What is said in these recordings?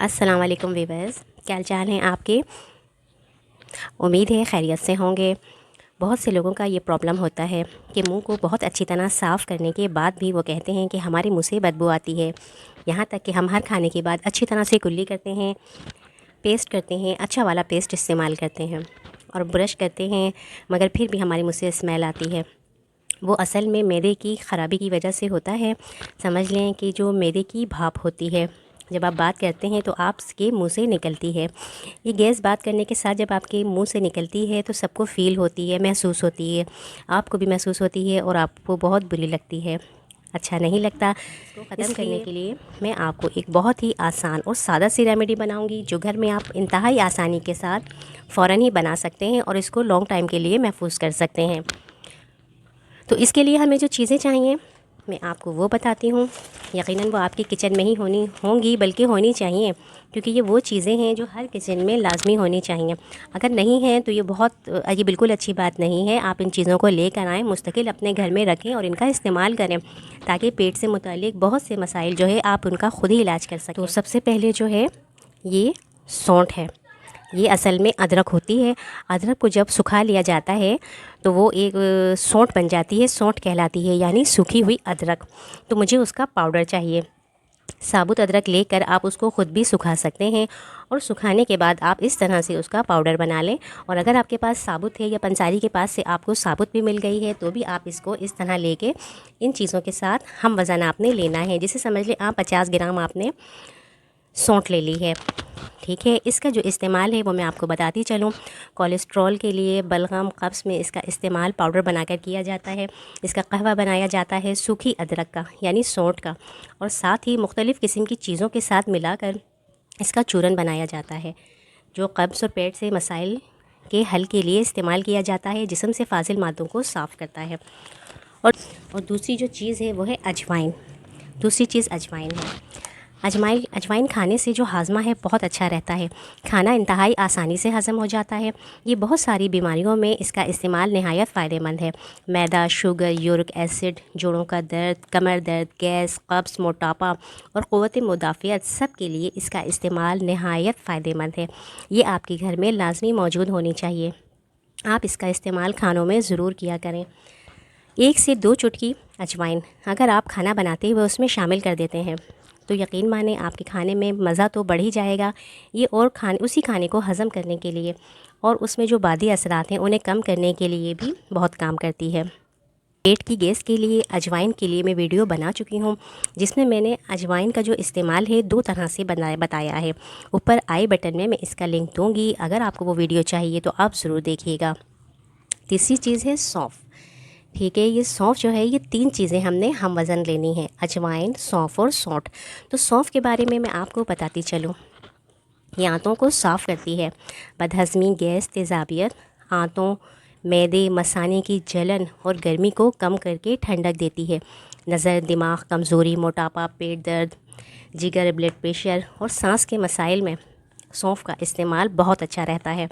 अस्सलाम वालेकुम वीवर्स, क्या हाल चाल हैं आपके। उम्मीद है खैरियत से होंगे। बहुत से लोगों का ये प्रॉब्लम होता है कि मुंह को बहुत अच्छी तरह साफ़ करने के बाद भी वो कहते हैं कि हमारे मुंह से बदबू आती है। यहाँ तक कि हम हर खाने के बाद अच्छी तरह से कुल्ली करते हैं, पेस्ट करते हैं, अच्छा वाला पेस्ट इस्तेमाल करते हैं और ब्रश करते हैं, मगर फिर भी हमारे मुँह से स्मेल आती है। वो असल में मैदे की ख़राबी की वजह से होता है। समझ लें कि जो मैदे की भाप होती है, जब आप बात करते हैं तो आपके मुंह से निकलती है। ये गैस बात करने के साथ जब आपके मुंह से निकलती है तो सबको फ़ील होती है, महसूस होती है, आपको भी महसूस होती है और आपको बहुत बुरी लगती है, अच्छा नहीं लगता। इसको ख़त्म करने के लिए मैं आपको एक बहुत ही आसान और सादा सी रेमेडी बनाऊंगी, जो घर में आप इंतहाई आसानी के साथ फ़ौरन ही बना सकते हैं और इसको लॉन्ग टाइम के लिए महफूज कर सकते हैं। तो इसके लिए हमें जो चीज़ें चाहिए मैं आपको वो बताती हूँ। यकीनन वो आपकी किचन में ही होनी होंगी, बल्कि होनी चाहिए, क्योंकि ये वो चीज़ें हैं जो हर किचन में लाजमी होनी चाहिए। अगर नहीं है तो ये बिल्कुल अच्छी बात नहीं है। आप इन चीज़ों को लेकर आएँ, मुस्तकिल अपने घर में रखें और इनका इस्तेमाल करें, ताकि पेट से मुतालिक बहुत से मसाइल जो है आप उनका ख़ुद ही इलाज कर सकें। तो सबसे पहले जो है ये सौंठ है। ये असल में अदरक होती है। अदरक को जब सुखा लिया जाता है तो वो एक सौंठ बन जाती है, सौंठ कहलाती है, यानी सूखी हुई अदरक। तो मुझे उसका पाउडर चाहिए। साबुत अदरक लेकर आप उसको ख़ुद भी सुखा सकते हैं और सुखाने के बाद आप इस तरह से उसका पाउडर बना लें। और अगर आपके पास साबुत है या पंसारी के पास से आपको साबुत भी मिल गई है तो भी आप इसको इस तरह लेके इन चीज़ों के साथ हम वज़न आपने लेना है। जैसे समझ लें आप 50 ग्राम आपने सौंठ ले ली है, ठीक है। इसका जो इस्तेमाल है वो मैं आपको बताती चलूँ। कोलेस्ट्रॉल के लिए, बलगम, कब्ज़ में इसका इस्तेमाल पाउडर बनाकर किया जाता है। इसका कहवा बनाया जाता है सूखी अदरक का, यानी सौंठ का, और साथ ही मुख्तलिफ़ किस्म की चीज़ों के साथ मिलाकर इसका चूरन बनाया जाता है, जो कब्ज़ और पेट से मसाइल के हल के लिए इस्तेमाल किया जाता है, जिस्म से फाजिल मादों को साफ़ करता है। और दूसरी जो चीज़ है वो है अजवाइन। दूसरी चीज़ अजवाइन है। अजवाइन खाने से जो हाजमा है बहुत अच्छा रहता है। खाना इंतहाई आसानी से हज़म हो जाता है। ये बहुत सारी बीमारियों में इसका इस्तेमाल नहायत फ़ायदेमंद है। मैदा, शुगर, यूरिक एसिड, जोड़ों का दर्द, कमर दर्द, गैस, कब्ज़, मोटापा और क़ुव्वत मुदाफ़ियत, सब के लिए इसका इस्तेमाल नहायत फ़ायदेमंद है। ये आपके घर में लाजमी मौजूद होनी चाहिए। आप इसका इस्तेमाल खानों में ज़रूर किया करें। 1 से 2 चुटकी अजवाइन अगर आप खाना बनाते हुए उसमें शामिल कर देते हैं तो यकीन माने आपके खाने में मज़ा तो बढ़ ही जाएगा। ये और उसी खाने को हज़म करने के लिए और उसमें जो बादी असरात हैं उन्हें कम करने के लिए भी बहुत काम करती है। पेट की गैस के लिए अजवाइन के लिए मैं वीडियो बना चुकी हूँ, जिसमें मैंने अजवाइन का जो इस्तेमाल है 2 तरह से बताया है। ऊपर आई बटन में मैं इसका लिंक दूँगी, अगर आपको वो वीडियो चाहिए तो आप ज़रूर देखिएगा। तीसरी चीज़ है सौंफ, ठीक है। ये सौंफ जो है, ये 3 चीज़ें हमने हम वज़न लेनी है, अजवाइन, सौंफ और सौंठ। तो सौंफ के बारे में मैं आपको बताती चलूँ। ये आंतों को साफ़ करती है, बदहज़मी, गैस, तेज़ाबियत, आंतों, मैदे, मसाने की जलन और गर्मी को कम करके ठंडक देती है। नज़र, दिमाग, कमज़ोरी, मोटापा, पेट दर्द, जिगर, ब्लड प्रेशर और सांस के मसाइल में सौंफ का इस्तेमाल बहुत अच्छा रहता है।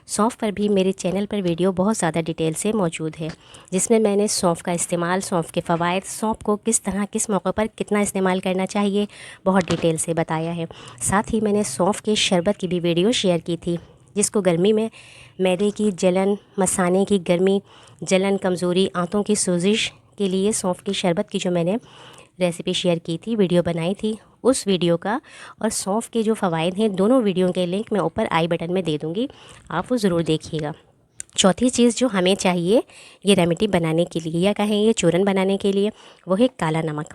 सौंफ पर भी मेरे चैनल पर वीडियो बहुत ज़्यादा डिटेल से मौजूद है, जिसमें मैंने सौंफ का इस्तेमाल, सौंफ के फ़वाइद, सौंफ को किस तरह किस मौके पर कितना इस्तेमाल करना चाहिए, बहुत डिटेल से बताया है। साथ ही मैंने सौंफ के शरबत की भी वीडियो शेयर की थी, जिसको गर्मी में मैदे की जलन, मसाने की गर्मी, जलन, कमज़ोरी, आंतों की सोजिश के लिए सौंफ की शरबत की जो मैंने रेसिपी शेयर की थी, वीडियो बनाई थी, उस वीडियो का और सौंफ के जो फ़वाइद हैं, दोनों वीडियो के लिंक मैं ऊपर आई बटन में दे दूँगी, आप वो ज़रूर देखिएगा। चौथी चीज़ जो हमें चाहिए ये रेमेडी बनाने के लिए, या कहें ये चूरन बनाने के लिए, वो है काला नमक।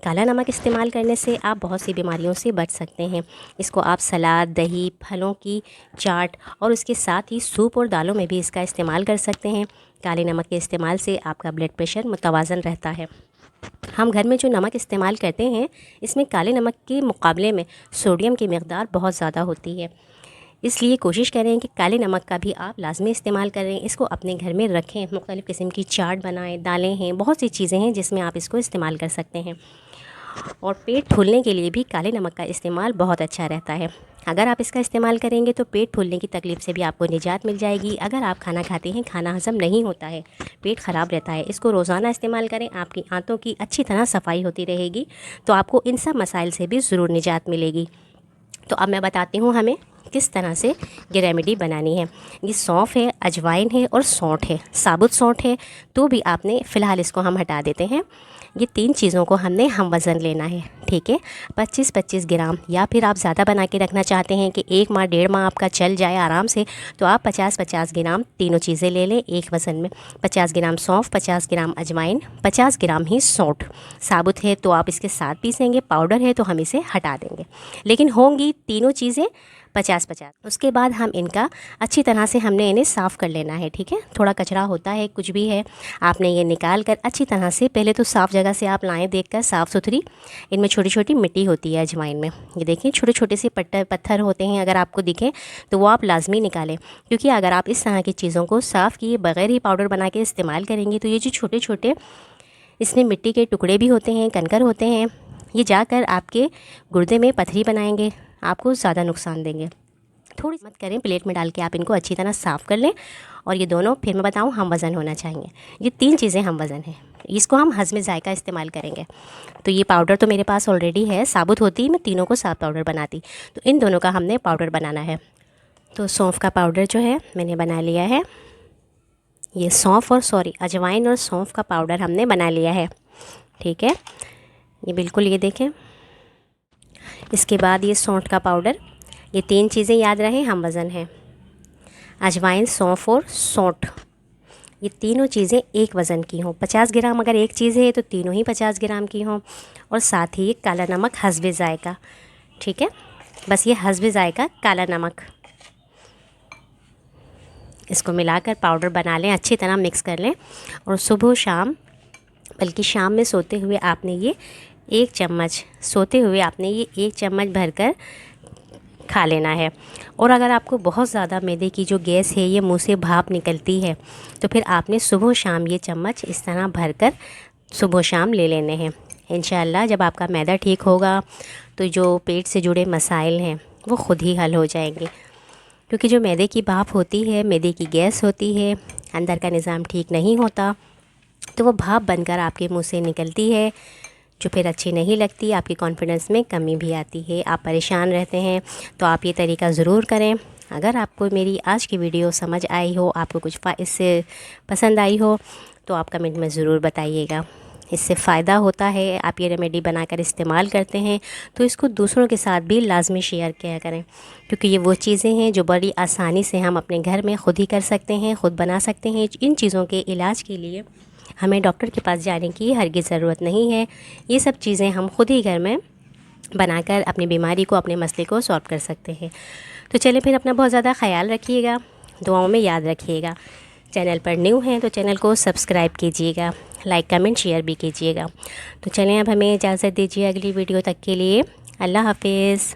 काला नमक इस्तेमाल करने से आप बहुत सी बीमारियों से बच सकते हैं। इसको आप सलाद, दही, फलों की चाट और उसके साथ ही सूप और दालों में भी इसका इस्तेमाल कर सकते हैं। काले नमक के इस्तेमाल से आपका ब्लड प्रेशर मुतवाज़न रहता है। हम घर में जो नमक इस्तेमाल करते हैं, इसमें काले नमक के मुकाबले में सोडियम की मकदार बहुत ज़्यादा होती है। इसलिए कोशिश करें कि काले नमक का भी आप लाजमी इस्तेमाल करें। इसको अपने घर में रखें, मुख्तलिफ़ किस्म की चाट बनाएं, दालें हैं, बहुत सी चीज़ें हैं जिसमें आप इसको इस्तेमाल कर सकते हैं। और पेट फूलने के लिए भी काले नमक का इस्तेमाल बहुत अच्छा रहता है। अगर आप इसका इस्तेमाल करेंगे तो पेट फूलने की तकलीफ़ से भी आपको निजात मिल जाएगी। अगर आप खाना खाते हैं, खाना हज़म नहीं होता है, पेट ख़राब रहता है, इसको रोज़ाना इस्तेमाल करें, आपकी आंतों की अच्छी तरह सफाई होती रहेगी, तो आपको इन सब मसाइल से भी ज़रूर निजात मिलेगी। तो अब मैं बताती हूँ हमें किस तरह से ये रेमेडी बनानी है। ये सौंफ है, अजवाइन है और सौंठ है, साबुत सौंठ है, तो भी आपने फ़िलहाल इसको हम हटा देते हैं। ये 3 चीज़ों को हमने हम वज़न लेना है, ठीक है। 25-25 ग्राम, या फिर आप ज़्यादा बना के रखना चाहते हैं कि 1 माह 1.5 माह आपका चल जाए आराम से, तो आप 50-50 ग्राम तीनों चीज़ें ले लें एक वज़न में। 50 ग्राम सौंफ, 50 ग्राम अजवाइन, 50 ग्राम ही सौंठ। साबुत है तो आप इसके साथ पीसेंगे, पाउडर है तो हम इसे हटा देंगे, लेकिन होंगी तीनों चीज़ें 50-50। उसके बाद हम इनका अच्छी तरह से हमने इन्हें साफ़ कर लेना है, ठीक है। थोड़ा कचरा होता है, कुछ भी है, आपने ये निकाल कर अच्छी तरह से, पहले तो साफ़ जगह से आप लाएँ देखकर, साफ़ सुथरी। इनमें छोटी छोटी मिट्टी होती है अजवाइन में, ये देखिए छोटे छोटे से पत्थर होते हैं, अगर आपको दिखें तो वो आप लाजमी निकालें, क्योंकि अगर आप इस तरह की चीज़ों को साफ़ किए बगैर ही पाउडर बना के इस्तेमाल करेंगे तो ये जो छोटे छोटे इसमें मिट्टी के टुकड़े भी होते हैं, कंकर होते हैं, ये जाकर आपके गुर्दे में पथरी बनाएंगे, आपको ज़्यादा नुकसान देंगे। थोड़ी मत करें, प्लेट में डाल के आप इनको अच्छी तरह साफ़ कर लें। और ये दोनों, फिर मैं बताऊं, हम वज़न होना चाहिए। ये 3 चीज़ें हम वज़न हैं, इसको हम हज़्म ज़ायक़ा इस्तेमाल करेंगे। तो ये पाउडर तो मेरे पास ऑलरेडी है, साबुत होती मैं तीनों को साफ पाउडर बनाती, तो इन दोनों का हमने पाउडर बनाना है। तो सौंफ का पाउडर जो है मैंने बना लिया है, ये अजवाइन और सौंफ का पाउडर हमने बना लिया है, ठीक है। ये बिल्कुल, ये देखें। इसके बाद ये सौंठ का पाउडर, ये 3 चीज़ें याद रहें हम वज़न है। अजवाइन, सौंफ और सौंठ, ये तीनों चीज़ें एक वज़न की हों। 50 ग्राम अगर एक चीज़ है तो तीनों ही 50 ग्राम की हों। और साथ ही काला नमक हस्बे ज़ायक़ा, ठीक है। बस ये हस्बे ज़ायक़ा काला नमक, इसको मिलाकर पाउडर बना लें, अच्छी तरह मिक्स कर लें। और सुबह शाम, बल्कि शाम में सोते हुए आपने ये 1 चम्मच, ये 1 चम्मच भरकर खा लेना है। और अगर आपको बहुत ज़्यादा मैदे की जो गैस है, ये मुंह से भाप निकलती है, तो फिर आपने सुबह शाम ये चम्मच इस तरह भरकर सुबह शाम ले लेने हैं। इंशाअल्लाह जब आपका मैदा ठीक होगा तो जो पेट से जुड़े मसाइल हैं वो ख़ुद ही हल हो जाएंगे, क्योंकि जो मैदे की भाप होती है, मैदे की गैस होती है, अंदर का निज़ाम ठीक नहीं होता, तो वो भाप बनकर आपके मुंह से निकलती है, जो फिर अच्छी नहीं लगती, आपकी कॉन्फिडेंस में कमी भी आती है, आप परेशान रहते हैं। तो आप ये तरीका ज़रूर करें। अगर आपको मेरी आज की वीडियो समझ आई हो, आपको कुछ इससे पसंद आई हो, तो आप कमेंट में ज़रूर बताइएगा। इससे फ़ायदा होता है, आप ये रेमेडी बनाकर इस्तेमाल करते हैं तो इसको दूसरों के साथ भी लाजमी शेयर किया करें, क्योंकि ये वो चीज़ें हैं जो बड़ी आसानी से हम अपने घर में ख़ुद ही कर सकते हैं, ख़ुद बना सकते हैं। इन चीज़ों के इलाज के लिए हमें डॉक्टर के पास जाने की हरगिज़ ज़रूरत नहीं है। ये सब चीज़ें हम ख़ुद ही घर में बनाकर अपनी बीमारी को, अपने मसले को सॉल्व कर सकते हैं। तो चलिए फिर, अपना बहुत ज़्यादा ख्याल रखिएगा, दुआओं में याद रखिएगा। चैनल पर न्यू हैं तो चैनल को सब्सक्राइब कीजिएगा, लाइक कमेंट शेयर भी कीजिएगा। तो चलें, अब हमें इजाज़त दीजिए अगली वीडियो तक के लिए। अल्लाह हाफिज़।